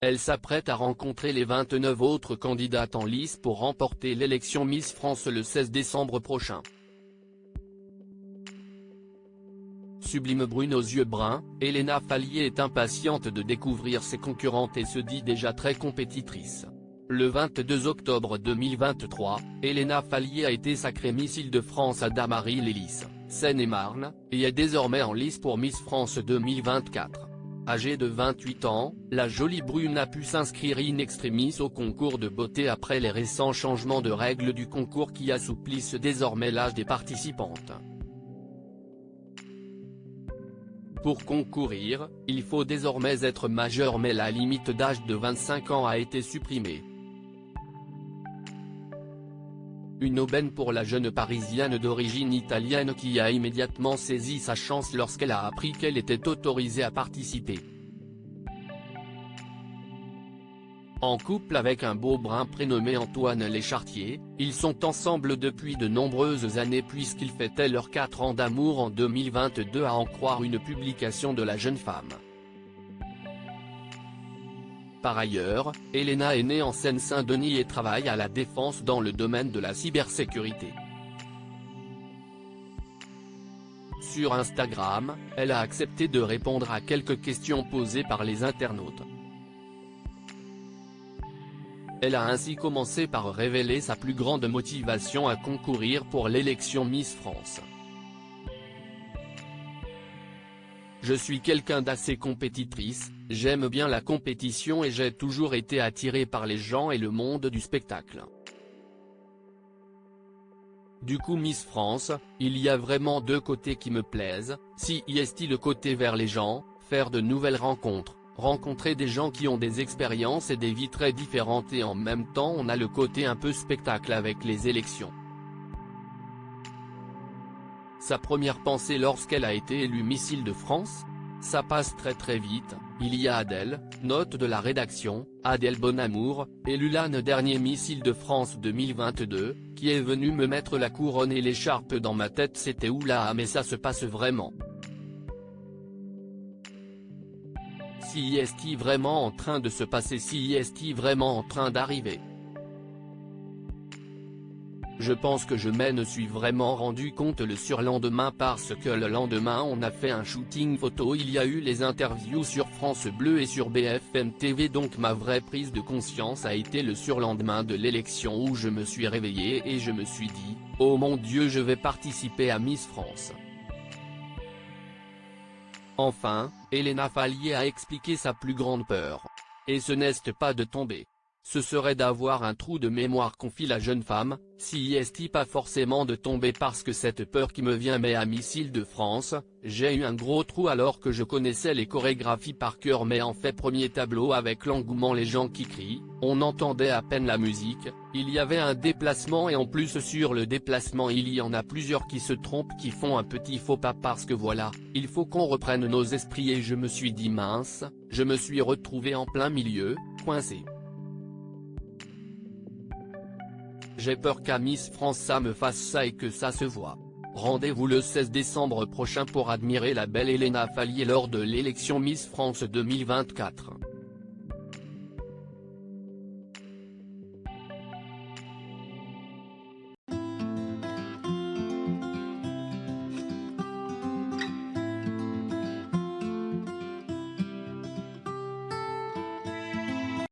Elle s'apprête à rencontrer les 29 autres candidates en lice pour remporter l'élection Miss France le 16 décembre prochain. Sublime brune aux yeux bruns, Elena Falié est impatiente de découvrir ses concurrentes et se dit déjà très compétitrice. Le 22 octobre 2023, Elena Falié a été sacrée Miss Île-de-France à Damary-les-Lys, Seine-et-Marne, et est désormais en lice pour Miss France 2024. Âgée de 28 ans, la jolie brune a pu s'inscrire in extremis au concours de beauté après les récents changements de règles du concours qui assouplissent désormais l'âge des participantes. Pour concourir, il faut désormais être majeur mais la limite d'âge de 25 ans a été supprimée. Une aubaine pour la jeune Parisienne d'origine italienne qui a immédiatement saisi sa chance lorsqu'elle a appris qu'elle était autorisée à participer. En couple avec un beau brun prénommé Antoine Léchartier, ils sont ensemble depuis de nombreuses années puisqu'ils fêtaient leurs 4 ans d'amour en 2022 à en croire une publication de la jeune femme. Par ailleurs, Elena est née en Seine-Saint-Denis et travaille à la Défense dans le domaine de la cybersécurité. Sur Instagram, elle a accepté de répondre à quelques questions posées par les internautes. Elle a ainsi commencé par révéler sa plus grande motivation à concourir pour l'élection Miss France. Je suis quelqu'un d'assez compétitrice, j'aime bien la compétition et j'ai toujours été attirée par les gens et le monde du spectacle. Du coup Miss France, il y a vraiment deux côtés qui me plaisent, CIST le côté vers les gens, faire de nouvelles rencontres, rencontrer des gens qui ont des expériences et des vies très différentes et en même temps on a le côté un peu spectacle avec les élections. Sa première pensée lorsqu'elle a été élue Miss Île-de-France ? Ça passe très vite, il y a Adèle, note de la rédaction, Adèle Bonamour, élue l'an dernier Miss Île-de-France 2022, qui est venue me mettre la couronne et l'écharpe dans ma tête c'était oula mais ça se passe vraiment. CIST vraiment en train de se passer CIST vraiment en train d'arriver. Je pense que je me suis vraiment rendu compte le surlendemain parce que le lendemain on a fait un shooting photo il y a eu les interviews sur France Bleu et sur BFM TV donc ma vraie prise de conscience a été le surlendemain de l'élection où je me suis réveillé et je me suis dit, oh mon Dieu je vais participer à Miss France. Enfin, Elena Falié a expliqué sa plus grande peur. Et ce n'est pas de tomber. Ce serait d'avoir un trou de mémoire confie la jeune femme, CIST pas forcément de tomber parce que cette peur qui me vient mais à Miss Île-de-France, j'ai eu un gros trou alors que je connaissais les chorégraphies par cœur mais en fait premier tableau avec l'engouement les gens qui crient, on entendait à peine la musique, il y avait un déplacement et en plus sur le déplacement il y en a plusieurs qui se trompent qui font un petit faux pas parce que voilà, il faut qu'on reprenne nos esprits et je me suis dit mince, je me suis retrouvé en plein milieu, coincé. J'ai peur qu'à Miss France ça me fasse ça et que ça se voit. Rendez-vous le 16 décembre prochain pour admirer la belle Elena Falié lors de l'élection Miss France 2024.